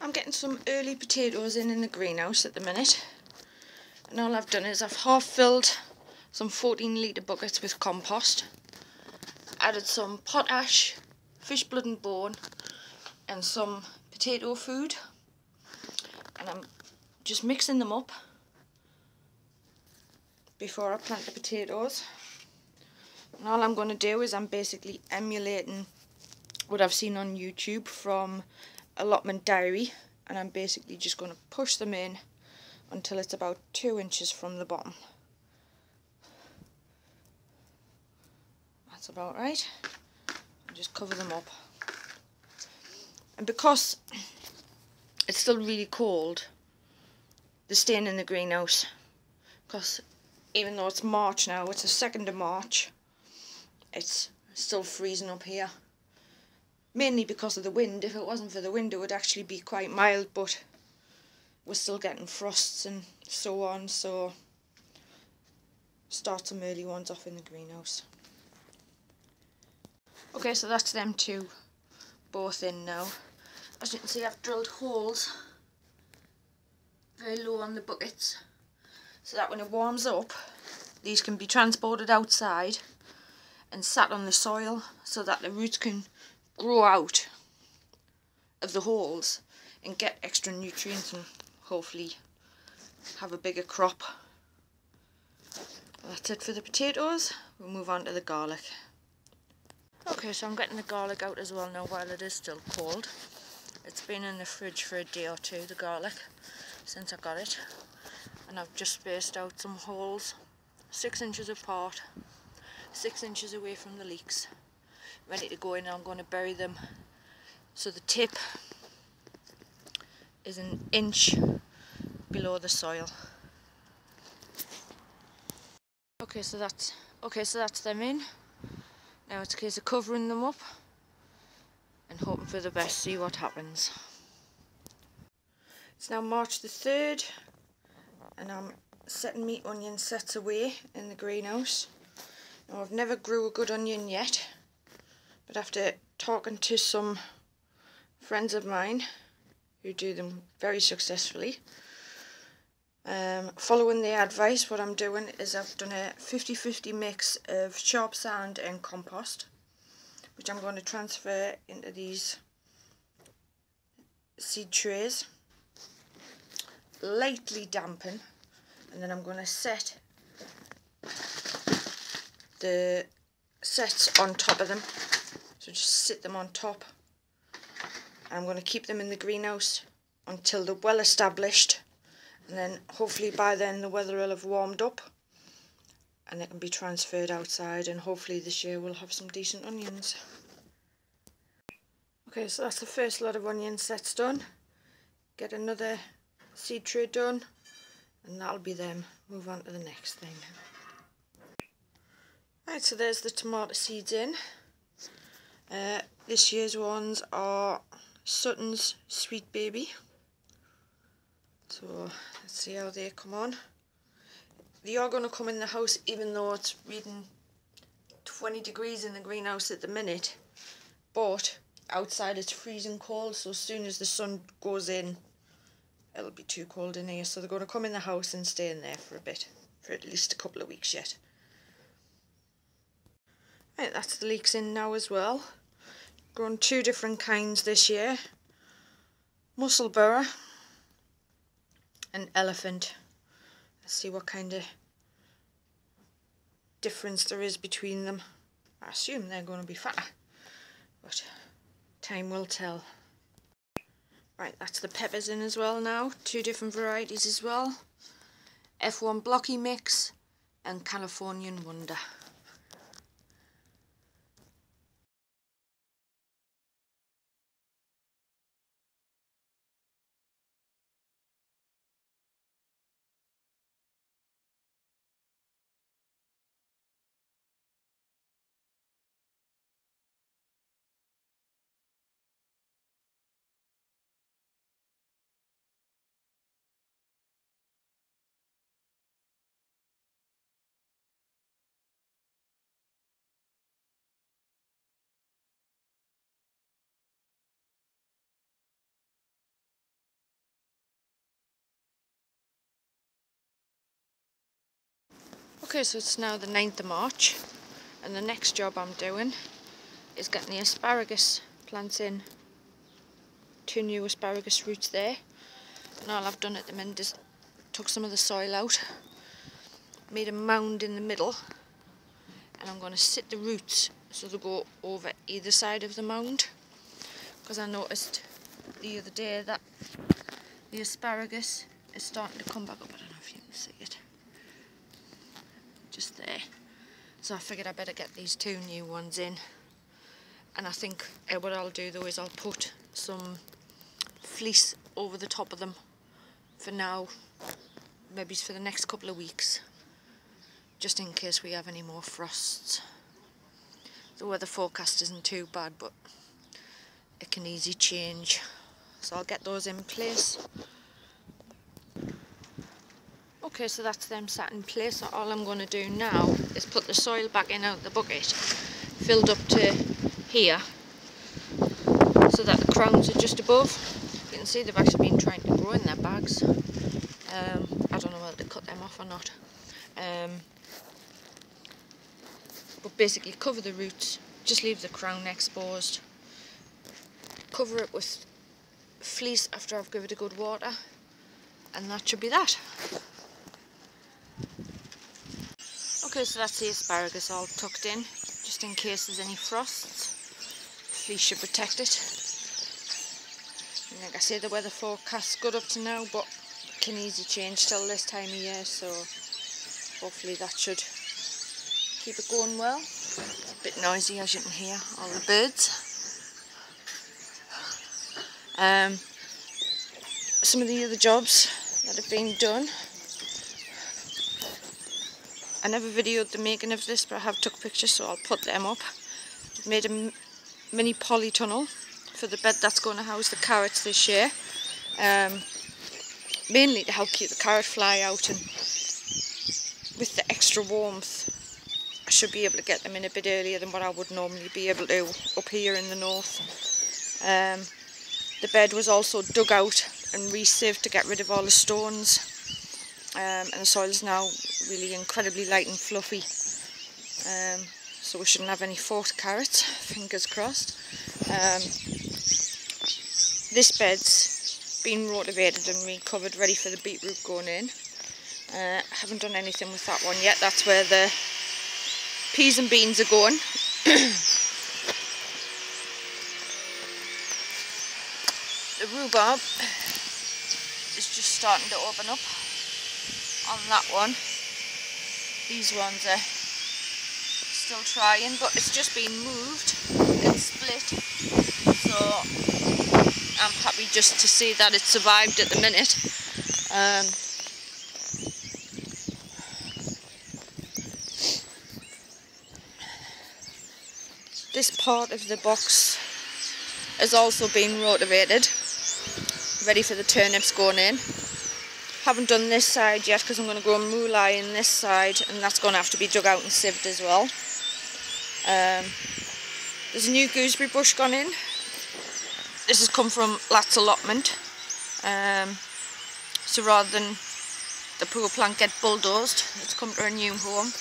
I'm getting some early potatoes in the greenhouse at the minute, and all I've done is I've half filled some 14-litre buckets with compost, added some potash, fish blood and bone and some potato food, and I'm just mixing them up before I plant the potatoes. And all I'm going to do is I'm basically emulating what I've seen on YouTube from Allotment diary, and I'm basically just going to push them in until it's about 2 inches from the bottom. That's about right. And just cover them up. And because it's still really cold, they're staying in the greenhouse, because even though it's March now, it's the 2nd of March, it's still freezing up here. Mainly because of the wind. If it wasn't for the wind, it would actually be quite mild, but we're still getting frosts and so on, so start some early ones off in the greenhouse. Okay, so that's them two both in now. As you can see, I've drilled holes very low on the buckets so that when it warms up, these can be transported outside and sat on the soil so that the roots can grow out of the holes and get extra nutrients and hopefully have a bigger crop. That's it for the potatoes. We'll move on to the garlic. Okay, so I'm getting the garlic out as well now while it is still cold. It's been in the fridge for a day or two, the garlic, since I got it. And I've just spaced out some holes, 6 inches apart, 6 inches away from the leeks. Ready to go in, and I'm going to bury them so the tip is an inch below the soil. Okay, so that's them in. Now it's a case of covering them up and hoping for the best, see what happens. It's now March the 3rd and I'm setting me onion sets away in the greenhouse. Now I've never grew a good onion yet, but after talking to some friends of mine who do them very successfully, following their advice, what I'm doing is I've done a 50-50 mix of sharp sand and compost, which I'm going to transfer into these seed trays, lightly dampen, and then I'm going to set the sets on top of them. So just sit them on top. I'm going to keep them in the greenhouse until they're well established, and then hopefully by then the weather will have warmed up and they can be transferred outside, and hopefully this year we'll have some decent onions. Okay, so that's the first lot of onion sets done. Get another seed tray done and that'll be them. Move on to the next thing. Right, so there's the tomato seeds in. This year's ones are Sutton's Sweet Baby. So let's see how they come on. They are going to come in the house even though it's reading 20 degrees in the greenhouse at the minute, but outside it's freezing cold, so as soon as the sun goes in it'll be too cold in here, so they're going to come in the house and stay in there for a bit, for at least a couple of weeks yet. Right, that's the leeks in now as well. Grown 2 different kinds this year, Musselburgh and Elephant. Let's see what kind of difference there is between them. I assume they're going to be fatter, but time will tell. Right, that's the peppers in as well now, 2 different varieties as well. F1 Blocky Mix and Californian Wonder. Okay, so it's now the 9th of March, and the next job I'm doing is getting the asparagus plants in. 2 new asparagus roots there, and all I've done at the minute is took some of the soil out, made a mound in the middle, and I'm going to sit the roots so they go over either side of the mound, because I noticed the other day that the asparagus is starting to come back up. I don't know if you can see it, just there. So I figured I better get these 2 new ones in, and I think what I'll do though is I'll put some fleece over the top of them for now, maybe for the next couple of weeks, just in case we have any more frosts. The weather forecast isn't too bad, but it can easily change, so I'll get those in place. Okay, so that's them sat in place. So all I'm going to do now is put the soil back in out of the bucket, filled up to here, so that the crowns are just above. You can see they've actually been trying to grow in their bags. I don't know whether to cut them off or not. But basically cover the roots, just leave the crown exposed. Cover it with fleece after I've given it a good water, and that should be that. Okay, so that's the asparagus all tucked in, just in case there's any frosts. Fleece should protect it. And like I say, the weather forecast's good up to now, but it can easily change till this time of year, so hopefully that should keep it going well. It's a bit noisy, as you can hear, all the birds. Some of the other jobs that have been done, I never videoed the making of this, but I have took pictures, so I'll put them up. I've made a mini polytunnel for the bed that's going to house the carrots this year, mainly to help keep the carrot fly out, and with the extra warmth I should be able to get them in a bit earlier than what I would normally be able to up here in the north. The bed was also dug out and re-sieved to get rid of all the stones, and the soil's now really incredibly light and fluffy, so we shouldn't have any forked carrots, fingers crossed. This bed's been rotivated and recovered, ready for the beetroot going in. I haven't done anything with that one yet. That's where the peas and beans are going. The rhubarb is just starting to open up on that one. These ones are still trying, but it's just been moved and split, so I'm happy just to see that it survived at the minute. This part of the box has also been rotivated, ready for the turnips going in. Haven't done this side yet because I'm going to grow mulai in this side, and that's going to have to be dug out and sieved as well. There's a new gooseberry bush gone in. This has come from Allotment. So rather than the poor plant get bulldozed, it's come to a new home.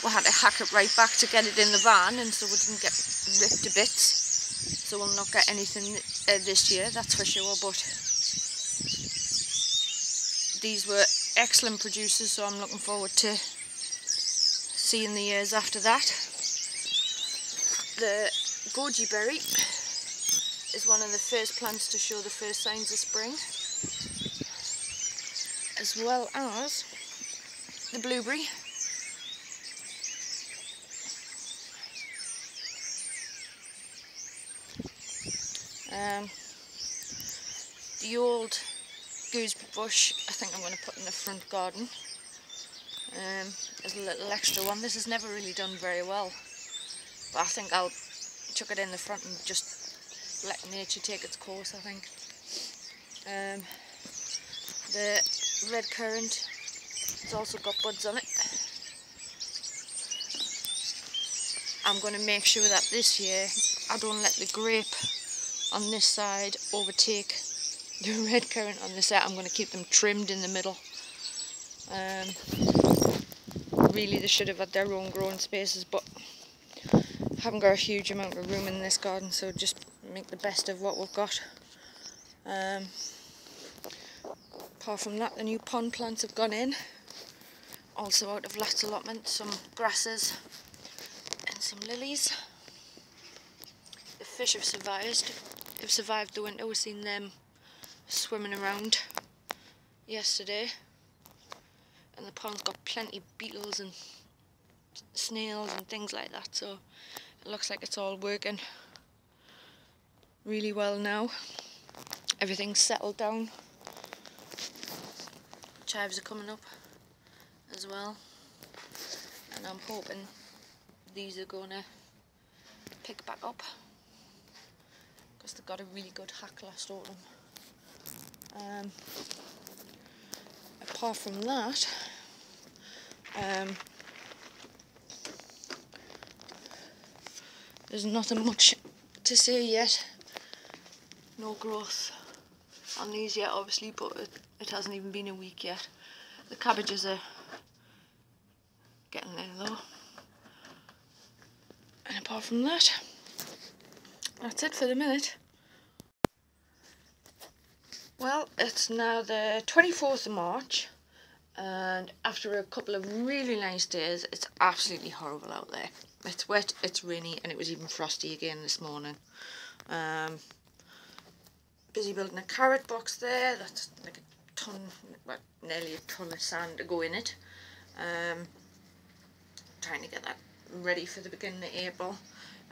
We had to hack it right back to get it in the van, and so we didn't get ripped to bits. So we'll not get anything this year, that's for sure, but these were excellent producers, so I'm looking forward to seeing the years after that. The goji berry is one of the first plants to show the first signs of spring, as well as the blueberry. The old gooseberry bush I think I'm going to put in the front garden as a little extra one. This has never really done very well, but I think I'll chuck it in the front and just let nature take its course, I think. The red currant has also got buds on it. I'm going to make sure that this year I don't let the grape on this side overtake the red currant on this side. I'm going to keep them trimmed in the middle. really they should have had their own growing spaces, but haven't got a huge amount of room in this garden, so just make the best of what we've got. Apart from that, the new pond plants have gone in, also out of last allotment, some grasses and some lilies. The fish have survived. They've survived the winter. We've seen them swimming around yesterday, and the pond's got plenty of beetles and snails and things like that, so it looks like it's all working really well now. Everything's settled down. Chives are coming up as well, and I'm hoping these are gonna pick back up because they got a really good hack last autumn. Apart from that, there's nothing much to say yet. No growth on these yet, obviously, but it hasn't even been a week yet. The cabbages are getting there though. And apart from that, that's it for the minute. Well, it's now the 24th of March, and after a couple of really nice days, it's absolutely horrible out there. It's wet, it's rainy, and it was even frosty again this morning. Busy building a carrot box there. That's like a ton, well, nearly a ton of sand to go in it. Trying to get that ready for the beginning of April.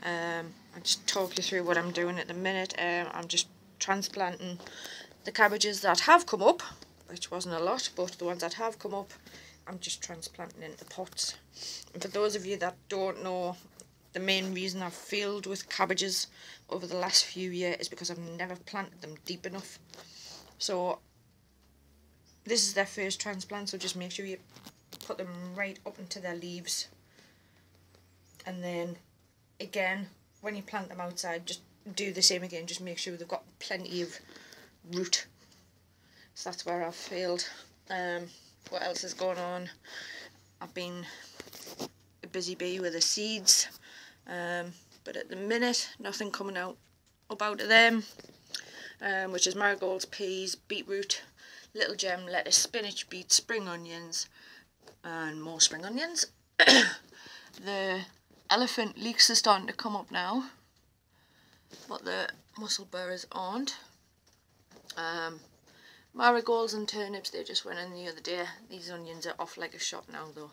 I'll just talk you through what I'm doing at the minute. I'm just transplanting the cabbages that have come up, which wasn't a lot, but the ones that have come up, I'm just transplanting into pots. And for those of you that don't know, the main reason I've failed with cabbages over the last few years is because I've never planted them deep enough. So this is their first transplant, so just make sure you put them right up into their leaves. And then again, when you plant them outside, just do the same again. Just make sure they've got plenty of root. So that's where I've failed. What else is going on? I've been a busy bee with the seeds, but at the minute nothing coming out up out of them, which is marigolds, peas, beetroot, little gem lettuce, spinach, beets, spring onions, and more spring onions. The elephant leeks are starting to come up now, but the mussel burrs aren't. Marigolds and turnips, they just went in the other day. These onions are off like a shot now though.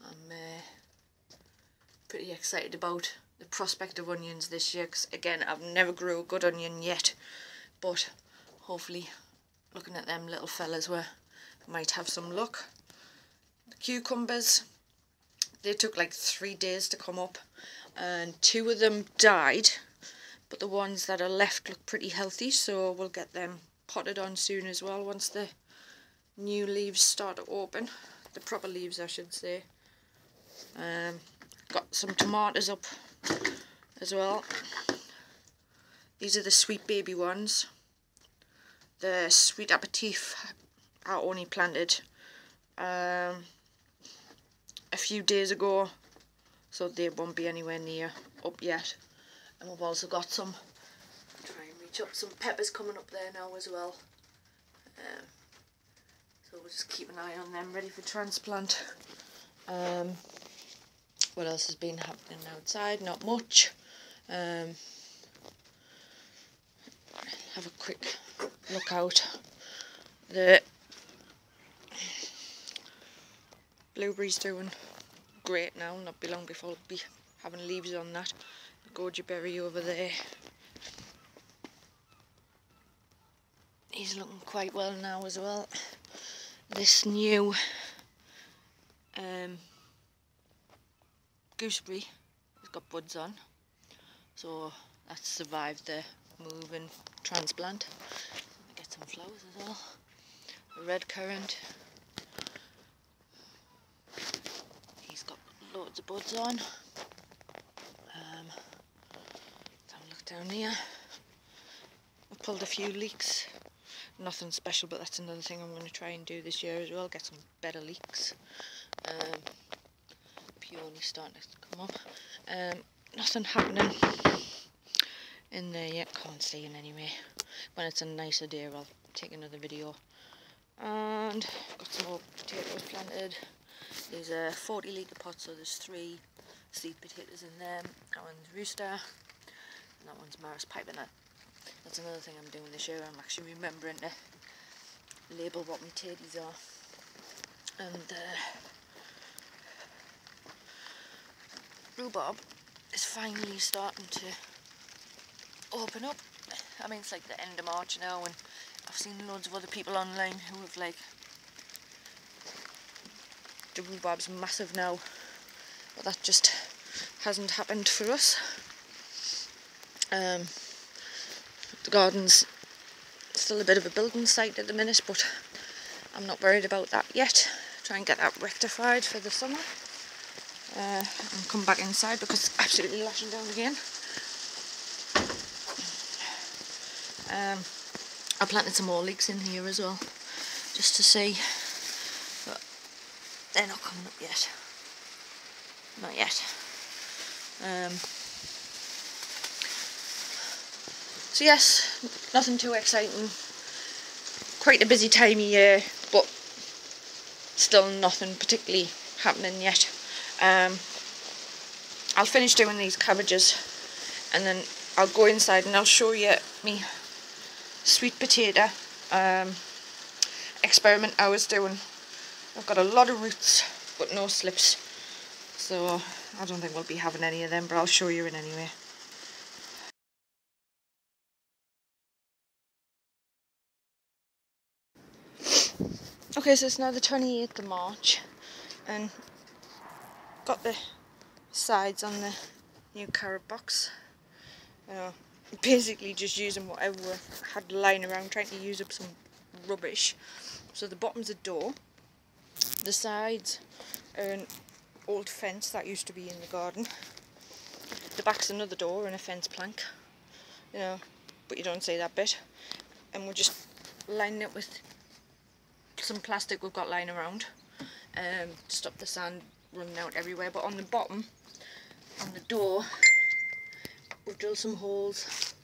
I'm pretty excited about the prospect of onions this year, because again, I've never grew a good onion yet, but hopefully looking at them little fellas where I might have some luck. The cucumbers, they took like 3 days to come up, and 2 of them died, but the ones that are left look pretty healthy, so we'll get them potted on soon as well once the new leaves start to open. The proper leaves, I should say. Got some tomatoes up as well. These are the sweet baby ones. The sweet aperitif I only planted a few days ago, so they won't be anywhere near up yet. And we've also got some, try and reach up, some peppers coming up there now as well. So we'll just keep an eye on them, ready for transplant. What else has been happening outside? Not much. Have a quick look out. The blueberries doing great now. Not be long before we'll be having leaves on that. The goji berry over there, he's looking quite well now as well. This new gooseberry has got buds on, so that's survived the move and transplant. Get some flowers as well. The red currant, he's got loads of buds on. Let's have a look down here. I've pulled a few leeks. Nothing special, but that's another thing I'm going to try and do this year as well, get some better leeks. peony starting to come up. Nothing happening in there yet, can't see in anyway. When it's a nicer day I'll take another video. And got some more potatoes planted. These are 40 litre pots, so there's 3 seed potatoes in there. That one's rooster, and that one's Maris pipe, and that's another thing I'm doing this year. I'm actually remembering to label what my tatties are. And rhubarb is finally starting to open up. I mean, it's like the end of March now, and I've seen loads of other people online who have like, the rhubarb's massive now, but that just hasn't happened for us. The garden's still a bit of a building site at the minute, but I'm not worried about that yet. Try and get that rectified for the summer. And come back inside because it's absolutely lashing down again. I planted some more leeks in here as well, just to see, but they're not coming up yet. Not yet. So yes, nothing too exciting. Quite a busy time of year, but still nothing particularly happening yet. I'll finish doing these cabbages and then I'll go inside and I'll show you me sweet potato experiment I was doing. I've got a lot of roots but no slips, so I don't think we'll be having any of them, but I'll show you it anyway. Okay, so it's now the 28th of March and got the sides on the new carrot box. Basically just using whatever I had lying around, trying to use up some rubbish. So the bottom's a door, the sides are an old fence that used to be in the garden, the back's another door and a fence plank, but you don't see that bit, and we're just lining it with some plastic we've got lying around to stop the sand running out everywhere. But on the bottom, on the door, we've drilled some holes,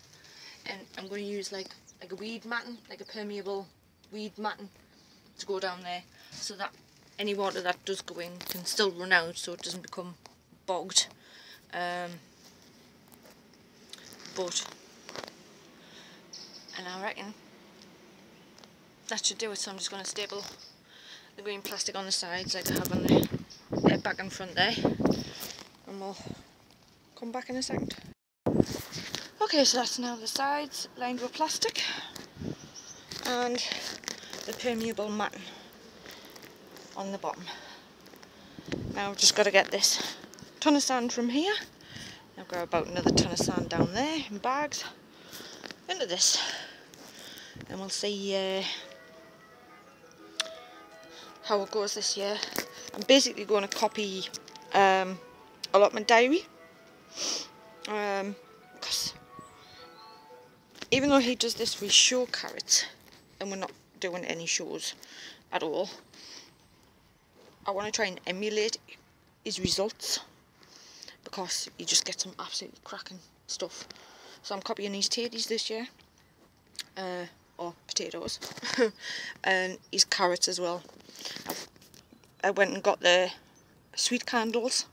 and I'm going to use like a weed matting, like a permeable weed matting to go down there, so that any water that does go in can still run out, so it doesn't become bogged. And I reckon that should do it. So I'm just going to staple the green plastic on the sides like I have on the back and front there, and we'll come back in a second. Okay, so that's now the sides lined with plastic and the permeable matting on the bottom. Now I've just got to get this ton of sand from here. I've got about another ton of sand down there in bags into this, and we'll see how it goes this year. I'm basically going to copy Allotment diary, because even though he does this with show carrots and we're not doing any shows at all, I want to try and emulate his results, because he just gets some absolutely cracking stuff. So I'm copying his tatties this year, or potatoes, and his carrots as well. I went and got the sweet candles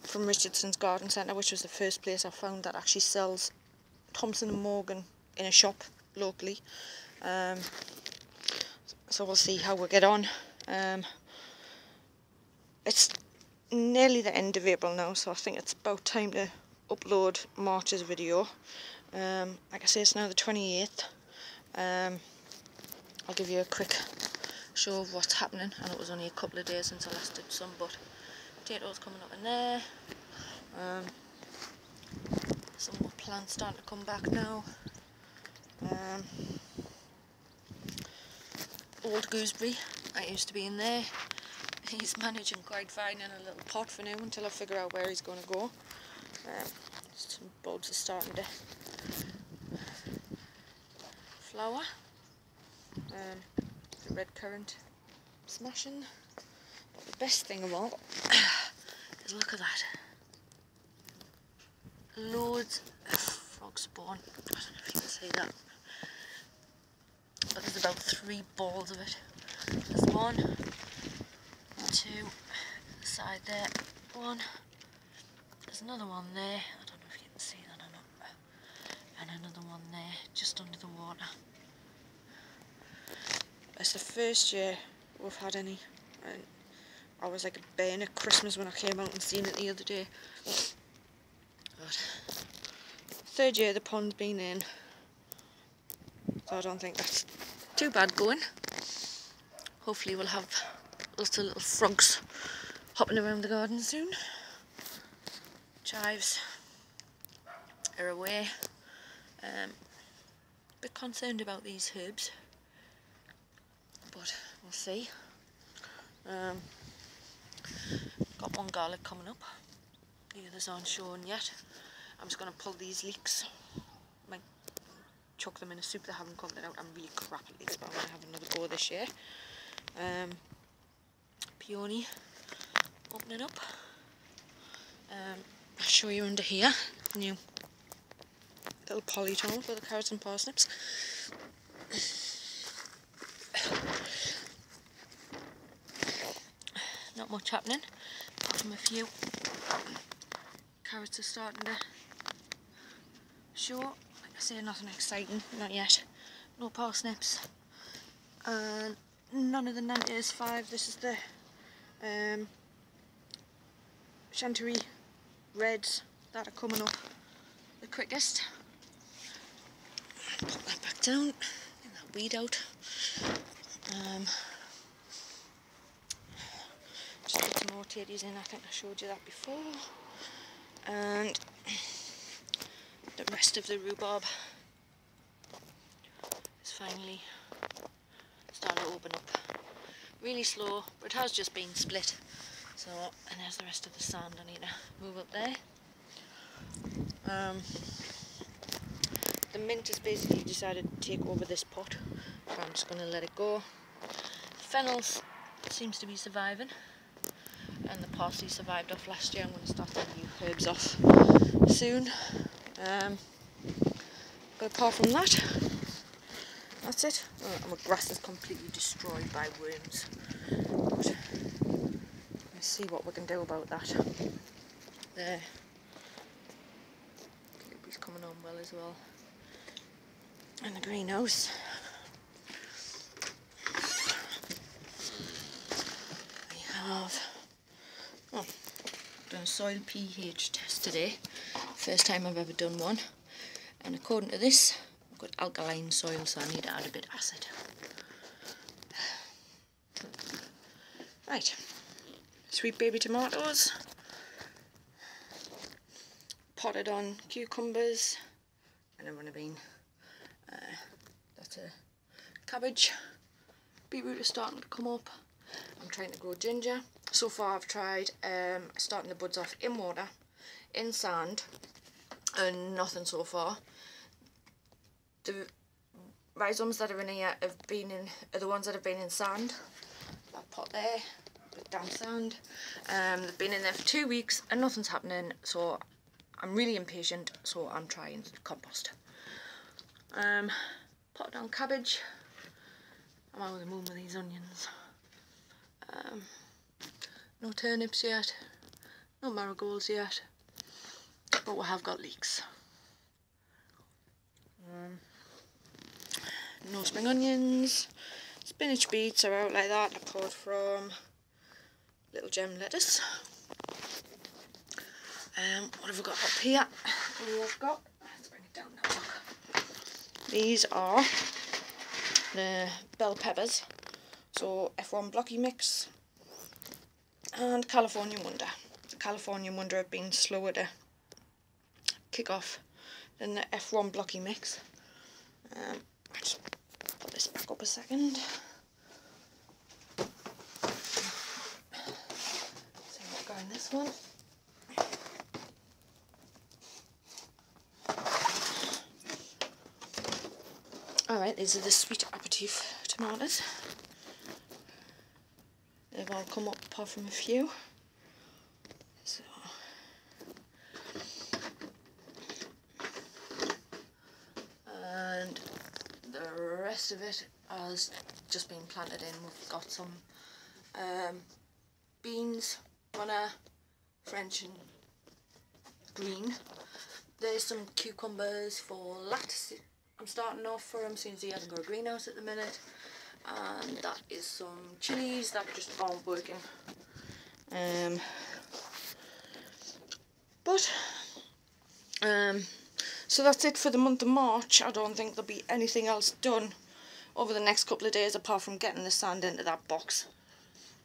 from Richardson's Garden Centre, which was the first place I found that actually sells Thompson and Morgan in a shop locally. So we'll see how we get on. It's nearly the end of April now, so I think it's about time to upload March's video. Like I say, it's now the 28th. I'll give you a quick show of what's happening. I know it was only a couple of days since I last did some, but potatoes coming up in there. Some more plants starting to come back now. Old gooseberry, that used to be in there. He's managing quite fine in a little pot for now until I figure out where he's going to go. Some bulbs are starting to flower. The red currant smashing. But the best thing of all Because look at that. Loads of frog spawn. I don't know if you can see that. But there's about 3 balls of it. There's 1, 2, the side there, 1. There's another one there. I don't know if you can see that or not. And another one there, just under the water. It's the first year we've had any. And I was like a bairn at Christmas when I came out and seen it the other day. But 3rd year the pond's been in. So I don't think that's too bad going. Hopefully we'll have lots of little frogs hopping around the garden soon. Chives are away. A bit concerned about these herbs, but we'll see. Got 1 garlic coming up. The others aren't shown yet. I'm just going to pull these leeks. Might chuck them in a soup that haven't cooked it out. I'm really crap at leeks, but I'm going to have another go this year. Peony, open it up. I'll show you under here. New little polytunnel for the carrots and parsnips. Not much happening, apart from a few. Carrots are starting to show. Like I say, nothing exciting, not yet. No parsnips. And none of the Nantes 5. This is the Chantilly reds that are coming up the quickest. Put that back down, get that weed out. Just put some more tatties in, I think I showed you that before. And the rest of the rhubarb is finally starting to open up. Really slow, but it has just been split. So, and there's the rest of the sand I need to move up there. The mint has basically decided to take over this pot, so I'm just going to let it go. Fennel seems to be surviving, and the parsley survived off last year. I'm going to start the new herbs off soon. But apart from that, that's it. Oh, my grass is completely destroyed by worms. But let's see what we can do about that. There. Blueberries coming on well as well. And the greenhouse. We have done a soil pH test today. First time I've ever done one. And according to this, I've got alkaline soil, so I need to add a bit of acid. Right. Sweet baby tomatoes. Potted on cucumbers. And a runner bean. That's a cabbage. Beetroot is starting to come up. I'm trying to grow ginger. So far I've tried starting the buds off in water, in sand, and nothing so far. The rhizomes that are in here are the ones that have been in sand. That pot there, with damp sand. They've been in there for 2 weeks and nothing's happening, so I'm really impatient, so I'm trying compost. Pot down cabbage. I'm out of the moon with these onions. No turnips yet, no marigolds yet, but we have got leeks. No spring onions. Spinach beets are out like that, apart from little gem lettuce. What have we got up here? We have got, let's bring it down now, look. These are the bell peppers, so F1 blocky mix and California Wonder. The California Wonder have been slower to kick off than the F1 blocky mix. I'll just put this back up a second. See what got in this one. Alright, these are the sweet aperitif tomatoes. They've all come up apart from a few. So rest of it has just been planted in. We've got some beans, runner, French and green. There's some cucumbers for lettuce. I'm starting off for him since he hasn't got a greenhouse at the minute. And that is some chilies that just aren't working. So that's it for the month of March. I don't think there'll be anything else done over the next couple of days apart from getting the sand into that box.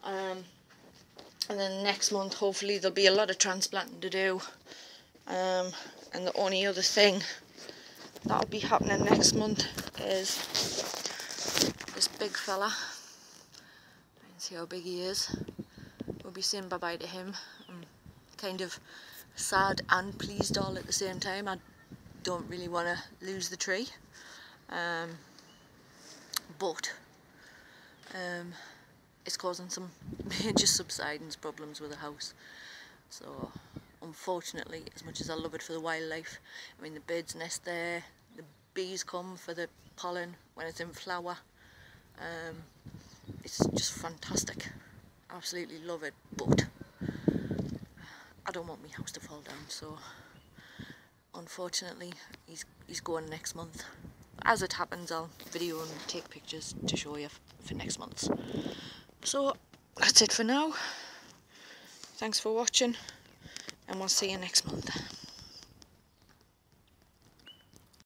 And then next month hopefully there'll be a lot of transplanting to do. And the only other thing that'll be happening next month is this big fella. You can see how big he is. We'll be saying bye-bye to him. I'm kind of sad and pleased all at the same time. I don't really want to lose the tree. But it's causing some major subsidence problems with the house. So unfortunately, as much as I love it for the wildlife, I mean the birds nest there, the bees come for the pollen when it's in flower. It's just fantastic. Absolutely love it, but I don't want my house to fall down, so unfortunately he's going next month. As it happens, I'll video and take pictures to show you for next month. So that's it for now. Thanks for watching, and we'll see you next month.